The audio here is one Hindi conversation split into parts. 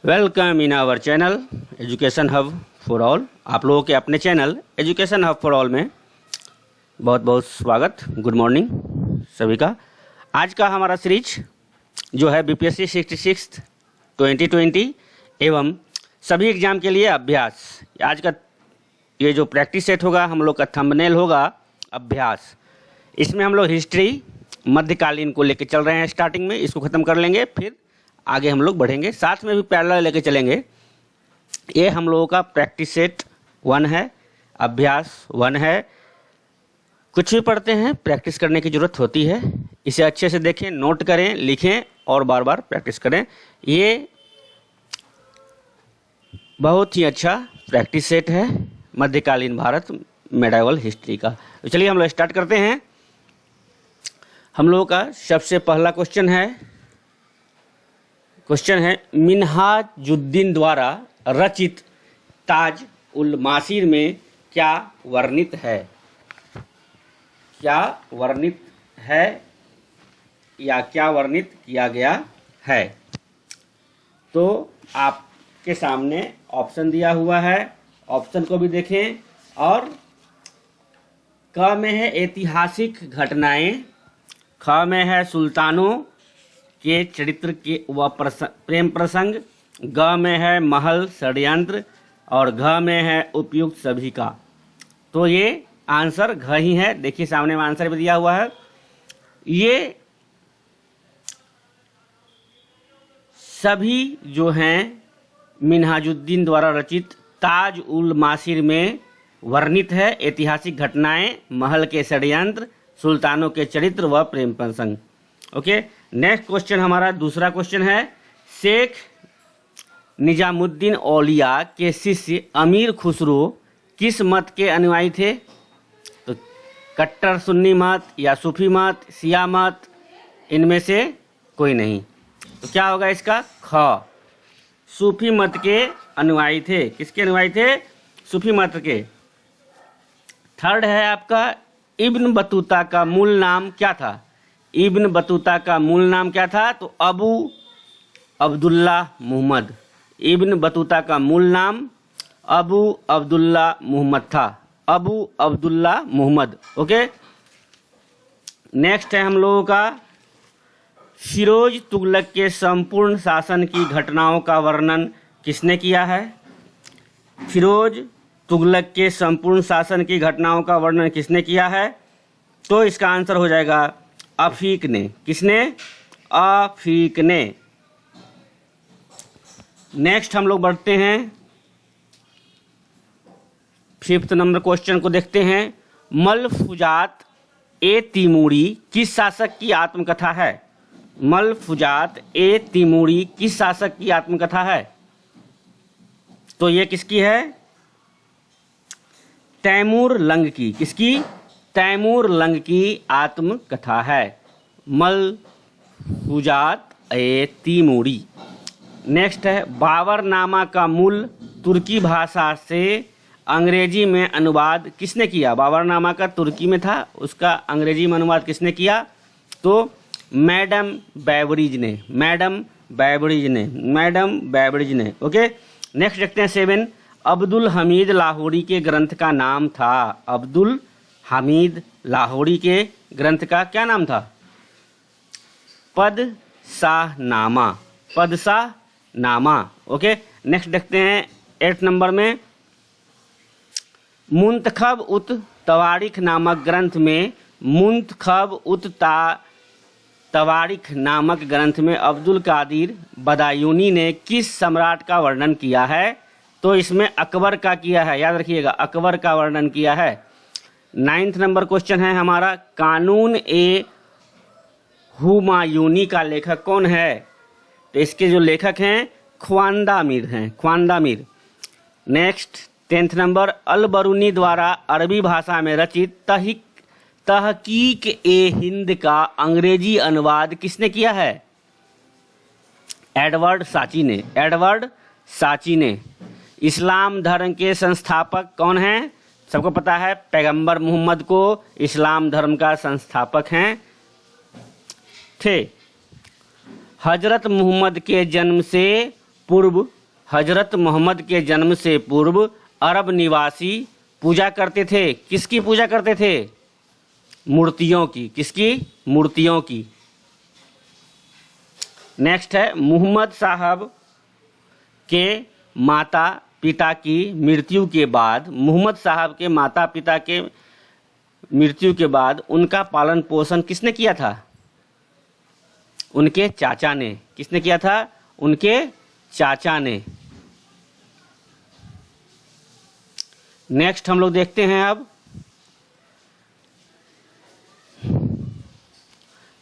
Welcome in our channel education hub for all. आप लोगों के अपने channel education hub for all में बहुत बहुत स्वागत। गुड मॉर्निंग सभी का। आज का हमारा सीरीज जो है बीपीएससी 66 2020 एवं सभी एग्जाम के लिए अभ्यास। आज का ये जो प्रैक्टिस सेट होगा, हम लोग का थंबनेल होगा अभ्यास। इसमें हम लोग हिस्ट्री मध्यकालीन को लेकर चल रहे हैं। स्टार्टिंग में इसको ख़त्म कर लेंगे, फिर आगे हम लोग बढ़ेंगे। साथ में भी पैरेलल लेके चलेंगे। ये हम लोगों का प्रैक्टिस सेट 1 है, अभ्यास 1 है। कुछ भी पढ़ते हैं प्रैक्टिस करने की ज़रूरत होती है। इसे अच्छे से देखें, नोट करें, लिखें और बार बार प्रैक्टिस करें। ये बहुत ही अच्छा प्रैक्टिस सेट है मध्यकालीन भारत मेडाइवल हिस्ट्री का। तो चलिए हम लोग स्टार्ट करते हैं। हम लोगों का सबसे पहला क्वेश्चन है मिन्हाजुद्दीन द्वारा रचित ताज उल मासीर में क्या वर्णित है? क्या वर्णित है या क्या वर्णित किया गया है? तो आपके सामने ऑप्शन दिया हुआ है, ऑप्शन को भी देखें। और क में है ऐतिहासिक घटनाएं, ख में है सुल्तानों के चरित्र के व प्रेम प्रसंग, ग में है महल षड्यंत्र और घ में है उपयुक्त सभी का। तो ये आंसर घ ही है। देखिए सामने में आंसर भी दिया हुआ है। ये सभी जो हैं मिन्हाजुद्दीन द्वारा रचित ताज उल मासीर में वर्णित है। ऐतिहासिक घटनाएं, महल के षड्यंत्र, सुल्तानों के चरित्र व प्रेम प्रसंग। ओके, नेक्स्ट क्वेश्चन हमारा दूसरा क्वेश्चन है शेख निजामुद्दीन औलिया के शिष्य अमीर खुसरो किस मत के अनुयायी थे? तो कट्टर सुन्नी मत या सूफी मत, शिया मत, इनमें से कोई नहीं। तो क्या होगा इसका? ख, सूफी मत के अनुयायी थे। किसके अनुयायी थे? सूफी मत के। थर्ड है आपका इब्न बतूता का मूल नाम क्या था? इब्न बतूता का मूल नाम क्या था? तो अबू अब्दुल्ला मुहम्मद। इब्न बतूता का मूल नाम अबू अब्दुल्ला मुहम्मद था। अबू अब्दुल्ला मुहम्मद। ओके, नेक्स्ट है हम लोगों का फिरोज तुगलक के संपूर्ण शासन की घटनाओं का वर्णन किसने किया है? फिरोज तुगलक के संपूर्ण शासन की घटनाओं का वर्णन किसने किया है? तो इसका आंसर हो जाएगा अफीक ने। किसने? अफीक ने। नेक्स्ट हम लोग बढ़ते हैं, 5th नंबर क्वेश्चन को देखते हैं। मलफुजात ए तिमूरी किस शासक की आत्मकथा है? मलफुजात ए तिमूरी किस शासक की आत्मकथा है? तो ये किसकी है? तैमूर लंग की। किसकी? तैमूर लंग की आत्मकथा है, मलफुजात ए तिमूरी। नेक्स्ट है बाबरनामा का मूल तुर्की भाषा से अंग्रेजी में अनुवाद किसने किया? बाबरनामा का तुर्की में था, उसका अंग्रेजी में अनुवाद किसने किया? तो मैडम बैबरीज ने। मैडम बैबरीज ने। ओके, नेक्स्ट देखते हैं 7। अब्दुल हमीद लाहौरी के ग्रंथ का नाम था? अब्दुल हमीद लाहौरी के ग्रंथ का क्या नाम था? पदशाहनामा। पदशाहनामा। ओके, नेक्स्ट देखते हैं 8 नंबर में मुंतखब उत तवारीख नामक ग्रंथ में तवारीख नामक ग्रंथ में अब्दुल कादिर बदायूनी ने किस सम्राट का वर्णन किया है? तो इसमें अकबर का किया है। याद रखिएगा, अकबर का वर्णन किया है। 9th नंबर क्वेश्चन है हमारा कानून ए हुमायूनी का लेखक कौन है? तो इसके जो लेखक हैं ख्वांदा मीर हैं। ख्वांदा मीर। नेक्स्ट 10th नंबर अल बरूनी द्वारा अरबी भाषा में रचित तहकीक ए हिंद का अंग्रेजी अनुवाद किसने किया है? एडवर्ड साची ने। एडवर्ड साची ने। इस्लाम धर्म के संस्थापक कौन हैं? सबको पता है, पैगंबर मोहम्मद को इस्लाम धर्म का संस्थापक हैं थे। हजरत मोहम्मद के जन्म से पूर्व हजरत मोहम्मद के जन्म से पूर्व अरब निवासी पूजा करते थे? किसकी पूजा करते थे? मूर्तियों की। किसकी? मूर्तियों की। नेक्स्ट है, मुहम्मद साहब के माता पिता की मृत्यु के बाद, मुहम्मद साहब के माता पिता के मृत्यु के बाद उनका पालन पोषण किसने किया था? उनके चाचा ने। किसने किया था? उनके चाचा ने। नेक्स्ट हम लोग देखते हैं अब,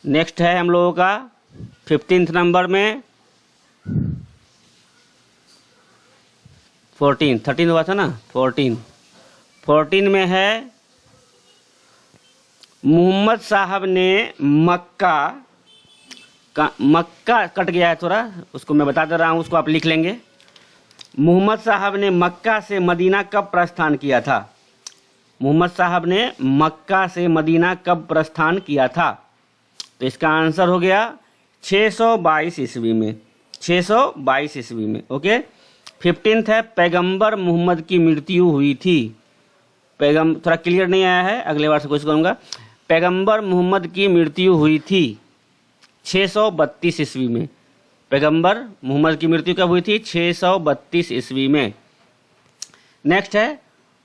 नेक्स्ट है हम लोगों का 15th नंबर में 13 हुआ था ना, 14 में है, मुहम्मद साहब ने मक्का कट गया है थोड़ा, उसको मैं बता दे रहा हूँ, उसको आप लिख लेंगे। मुहम्मद साहब ने मक्का से मदीना कब प्रस्थान किया था? मुहम्मद साहब ने मक्का से मदीना कब प्रस्थान किया था? तो इसका आंसर हो गया 622 ईस्वी में। 622 ईस्वी में। ओके। 15th है, पैगंबर मोहम्मद की मृत्यु हुई थी। थोड़ा क्लियर नहीं आया है, अगले बार से कोशिश करूंगा। पैगंबर मोहम्मद की मृत्यु हुई थी 632 ईस्वी में। पैगंबर मोहम्मद की मृत्यु कब हुई थी? 632 ईस्वी में। नेक्स्ट है,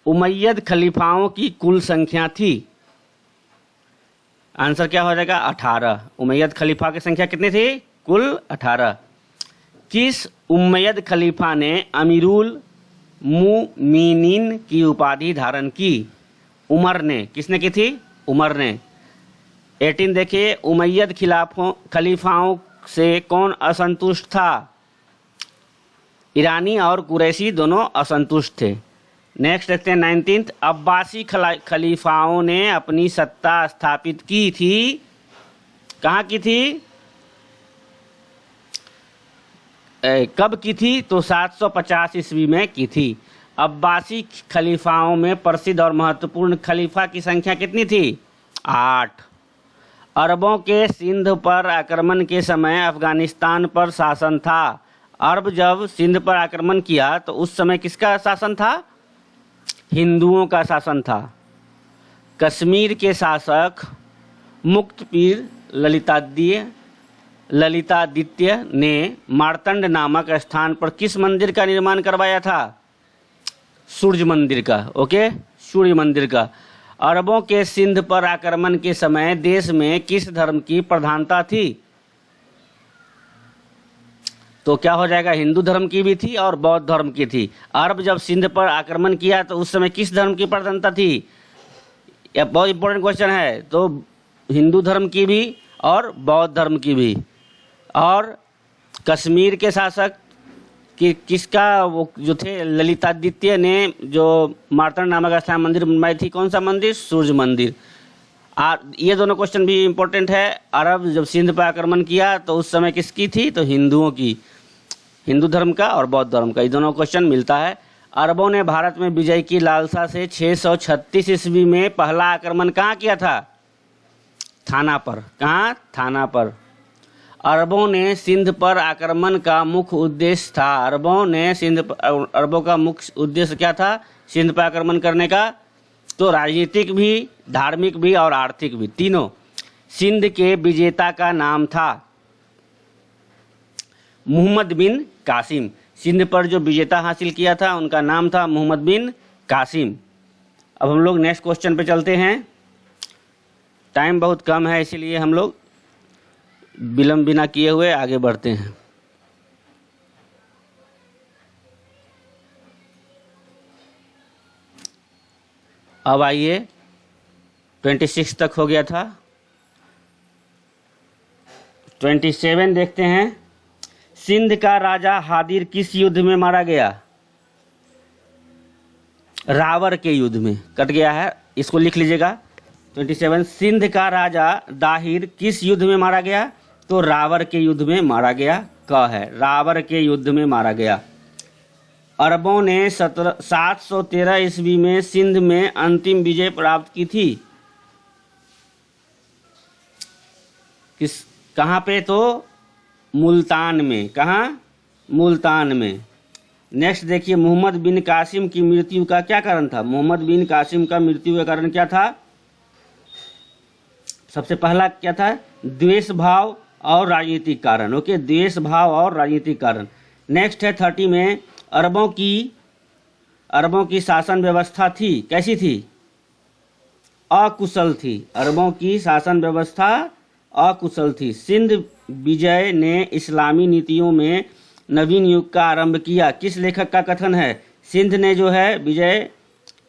उमैयद खलीफाओं की कुल संख्या थी। आंसर क्या हो जाएगा? 18। उमैयद खलीफा की संख्या कितनी थी? कुल 18। किस उमैयद खलीफा ने अमीरुल मुमिनीन की उपाधि धारण की? उमर ने। किसने की थी? उमर ने। 18 देखिए, उमैयद खलीफाओं से कौन असंतुष्ट था? ईरानी और कुरैशी दोनों असंतुष्ट थे। नेक्स्ट देखते हैं 19th, अब्बासी खलीफाओं ने अपनी सत्ता स्थापित की थी। कहाँ की थी? कब की थी? तो 750 ईस्वी में की थी। अब्बासी खलीफाओं में प्रसिद्ध और महत्वपूर्ण खलीफा की संख्या कितनी थी? 8। अरबों के सिंध पर आक्रमण के समय अफगानिस्तान पर शासन था। अरब जब सिंध पर आक्रमण किया तो उस समय किसका शासन था? हिंदुओं का शासन था। कश्मीर के शासक मुक्तपीर ललितादित्य ने मार्तंड नामक स्थान पर किस मंदिर का निर्माण करवाया था? सूर्य मंदिर का। ओके, सूर्य मंदिर का। अरबों के सिंध पर आक्रमण के समय देश में किस धर्म की प्रधानता थी? तो क्या हो जाएगा? हिंदू धर्म की भी थी और बौद्ध धर्म की थी। अरब जब सिंध पर आक्रमण किया तो उस समय किस धर्म की प्रधानता थी? यह बहुत इंपॉर्टेंट क्वेश्चन है। तो हिंदू धर्म की भी और बौद्ध धर्म की भी। और कश्मीर के शासक किसका वो जो थे, ललितादित्य ने जो मार्तंड नामक स्थान मंदिर बनवाई थी, कौन सा मंदिर? सूर्य मंदिर। ये दोनों क्वेश्चन भी इंपॉर्टेंट है। अरब जब सिंध पर आक्रमण किया तो उस समय किसकी थी? तो हिंदुओं की, हिंदू धर्म का और बौद्ध धर्म का, ये दोनों क्वेश्चन मिलता है। अरबों ने भारत में विजय की लालसा से 636 ईस्वी में पहला आक्रमण कहाँ किया था? थाना पर। कहाँ? थाना पर। अरबों ने सिंध पर आक्रमण का मुख्य उद्देश्य था। अरबों का मुख्य उद्देश्य क्या था सिंध पर आक्रमण करने का? तो राजनीतिक भी, धार्मिक भी और आर्थिक भी, तीनों। सिंध के विजेता का नाम था मोहम्मद बिन कासिम। सिंध पर जो विजेता हासिल किया था उनका नाम था मोहम्मद बिन कासिम। अब हम लोग नेक्स्ट क्वेश्चन पे चलते हैं। टाइम बहुत कम है, इसीलिए हम लोग विलंब बिना किए हुए आगे बढ़ते हैं। अब आइए 26 तक हो गया था। 27 देखते हैं। सिंध का राजा हादिर किस युद्ध में मारा गया? रावर के युद्ध में। कट गया है, इसको लिख लीजिएगा। 27, सिंध का राजा दाहिर किस युद्ध में मारा गया? तो रावर के युद्ध में मारा गया। क है, रावर के युद्ध में मारा गया। अरबों ने 713 ईस्वी में सिंध में अंतिम विजय प्राप्त की थी। कहाँ पे? तो मुल्तान में। कहाँ? मुल्तान में। नेक्स्ट देखिए, मोहम्मद बिन कासिम की मृत्यु का क्या कारण था? मोहम्मद बिन कासिम का मृत्यु का कारण क्या था? सबसे पहला क्या था? द्वेष भाव और राजनीतिक कारण। ओके, द्वेष भाव और राजनीतिक कारण। नेक्स्ट है 30 में, अरबों की शासन व्यवस्था थी, कैसी थी? अकुशल थी। अरबों की शासन व्यवस्था अकुशल थी। सिंध विजय ने इस्लामी नीतियों में नवीन युग का आरंभ किया। किस लेखक का कथन है? सिंध ने जो है विजय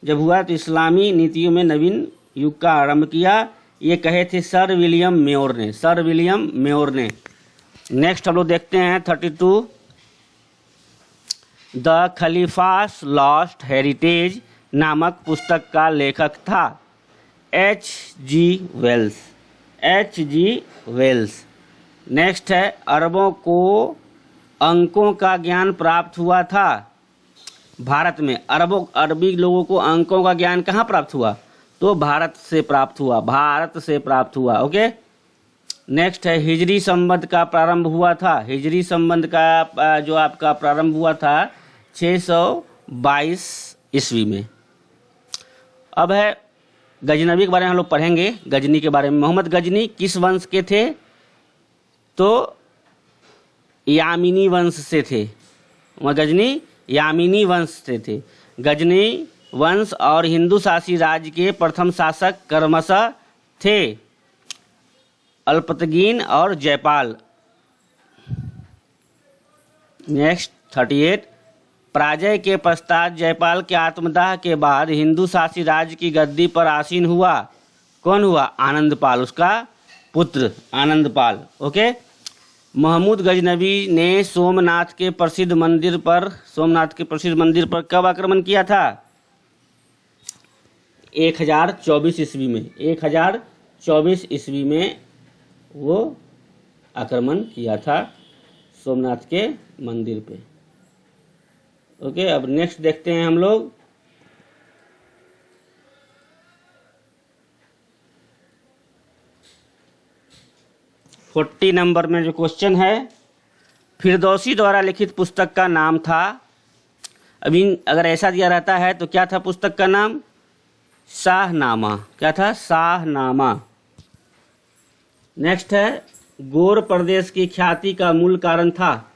जब हुआ तो इस्लामी नीतियों में नवीन युग का आरंभ किया, ये कहे थे सर विलियम मेयोर ने। सर विलियम मेयोर ने। नेक्स्ट हम लोग देखते हैं 32, द खलीफास लॉस्ट हेरिटेज नामक पुस्तक का लेखक था H.G. Wales. H.G. Wales. Next है, अरबों को अंकों का ज्ञान प्राप्त हुआ था भारत में। अरबी लोगों को अंकों का ज्ञान कहाँ प्राप्त हुआ? तो भारत से प्राप्त हुआ। भारत से प्राप्त हुआ। ओके। नेक्स्ट है, हिजरी संबंध का प्रारंभ हुआ था। हिजरी संबंध का जो आपका प्रारंभ हुआ था 622 ईस्वी में। अब है गजनवी के बारे में हम लोग पढ़ेंगे। गजनी के बारे में, मोहम्मद गजनी किस वंश के थे? तो यामिनी वंश से थे। मोहम्मद गजनी यामिनी वंश से थे। गजनी वंश और हिंदू शासी राज्य के प्रथम शासक क्रमशः थे अल्पतगीन और जयपाल। नेक्स्ट 38, पराजय के पश्चात जयपाल के आत्मदाह के बाद हिंदू शासी राज्य की गद्दी पर आसीन हुआ। कौन हुआ? आनंदपाल, उसका पुत्र आनंदपाल। ओके। महमूद गजनवी ने सोमनाथ के प्रसिद्ध मंदिर पर कब आक्रमण किया था? 1024 ईस्वी में। 1024 ईस्वी में वो आक्रमण किया था सोमनाथ के मंदिर पे। ओके। अब नेक्स्ट देखते हैं हम लोग 40 नंबर में जो क्वेश्चन है, फिरदौसी द्वारा लिखित पुस्तक का नाम था। अभी अगर ऐसा दिया रहता है तो क्या था पुस्तक का नाम? शाहनामा। क्या था? शाहनामा। नेक्स्ट है, गौर प्रदेश की ख्याति का मूल कारण था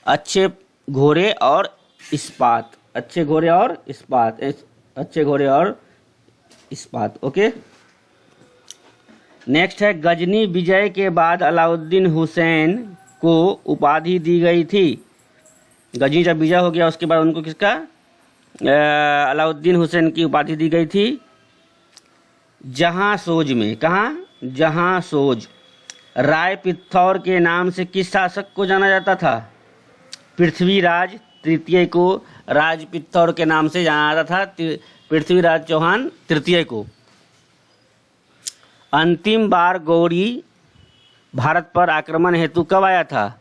अच्छे घोड़े और इस्पात। अच्छे घोड़े और इस्पात। अच्छे घोड़े और इस्पात। ओके। नेक्स्ट है, गजनी विजय के बाद अलाउद्दीन हुसैन को उपाधि दी गई थी। गजनी जब विजय हो गया उसके बाद उनको किसका? अलाउद्दीन हुसैन की उपाधि दी गई थी जहां सोज में। कहाँ? जहां सोज। राय पिथौर के नाम से किस शासक को जाना जाता था? पृथ्वीराज तृतीय को राज पिथौर के नाम से जाना जाता था। पृथ्वीराज चौहान तृतीय को। अंतिम बार गौरी भारत पर आक्रमण हेतु कब आया था?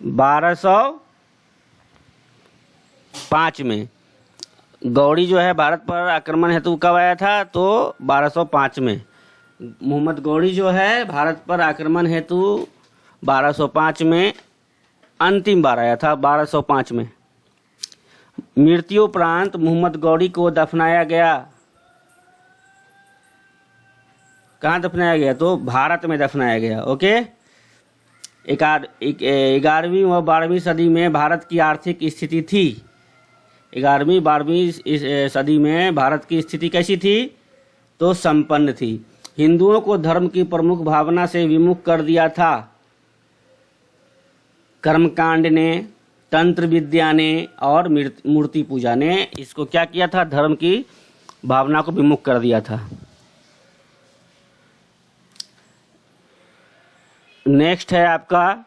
1205 में। गौरी जो है भारत पर आक्रमण हेतु कब आया था? तो 1205 में। मोहम्मद गौरी जो है भारत पर आक्रमण हेतु 1205 में अंतिम बार आया था। 1205 में। मृत्युपरांत मोहम्मद गौरी को दफनाया गया। कहाँ दफनाया गया? तो भारत में दफनाया गया। ओके। 11वीं व 12वीं सदी में भारत की आर्थिक स्थिति थी। 11वीं 12वीं सदी में भारत की स्थिति कैसी थी? तो संपन्न थी। हिंदुओं को धर्म की प्रमुख भावना से विमुख कर दिया था कर्मकांड ने, तंत्र विद्या ने और मूर्ति पूजा ने। इसको क्या किया था? धर्म की भावना को विमुख कर दिया था। नेक्स्ट है आपका,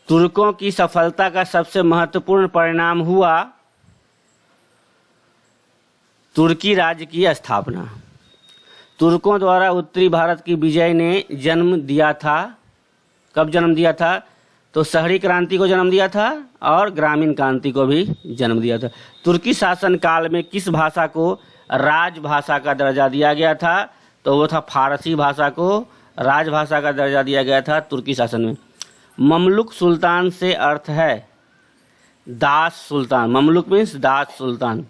तुर्कों की सफलता का सबसे महत्वपूर्ण परिणाम हुआ तुर्की राज्य की स्थापना। तुर्कों द्वारा उत्तरी भारत की विजय ने जन्म दिया था। कब जन्म दिया था? तो शहरी क्रांति को जन्म दिया था और ग्रामीण क्रांति को भी जन्म दिया था। तुर्की शासन काल में किस भाषा को राजभाषा का दर्जा दिया गया था? तो वो था फारसी भाषा को राजभाषा का दर्जा दिया गया था तुर्की शासन में। ममलुक सुल्तान से अर्थ है? दास सुल्तान, ममलुक मीन्स दास सुल्तान,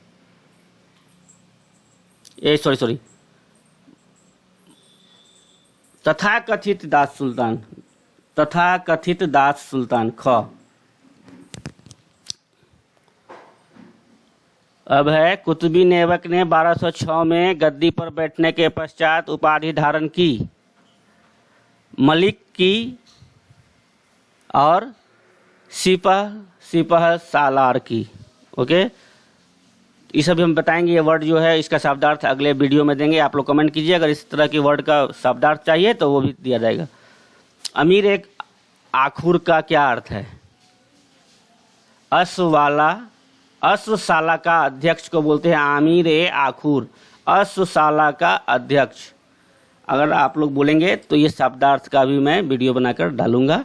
सॉरी तथाकथित दास सुल्तान, तथाकथित दास सुल्तान ख। अब है कुतुबी नेवक ने 1206 में गद्दी पर बैठने के पश्चात उपाधि धारण की, मलिक की और सिपह सालार की। ओके, ये सब हम बताएंगे। ये वर्ड जो है इसका शब्दार्थ अगले वीडियो में देंगे, आप लोग कमेंट कीजिए अगर इस तरह की वर्ड का शब्दार्थ चाहिए तो वो भी दिया जाएगा। अमीर एक आखुर का क्या अर्थ है? अश्वशाला का अध्यक्ष को बोलते हैं आमीर ए आखुर, अश्वशाला का अध्यक्ष। अगर आप लोग बोलेंगे तो ये शब्दार्थ का भी मैं वीडियो बनाकर डालूंगा।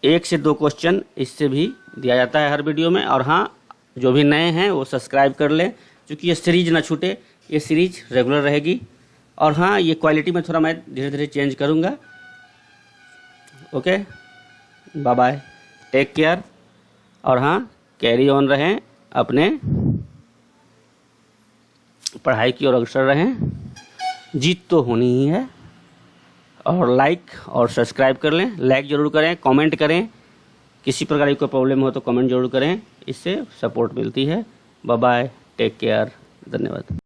1 से 2 क्वेश्चन इससे भी दिया जाता है हर वीडियो में। और हाँ, जो भी नए हैं वो सब्सक्राइब कर लें, क्योंकि ये सीरीज ना छूटे, ये सीरीज रेगुलर रहेगी। और हाँ, ये क्वालिटी में थोड़ा मैं धीरे धीरे चेंज करूँगा। Okay, bye bye, take care. और हाँ, कैरी ऑन रहें, अपने पढ़ाई की ओर अग्रसर रहें, जीत तो होनी ही है। और लाइक और सब्सक्राइब कर लें, लाइक ज़रूर करें, कमेंट करें, किसी प्रकार की कोई प्रॉब्लम हो तो कमेंट जरूर करें, इससे सपोर्ट मिलती है। बाय बाय, टेक केयर, धन्यवाद।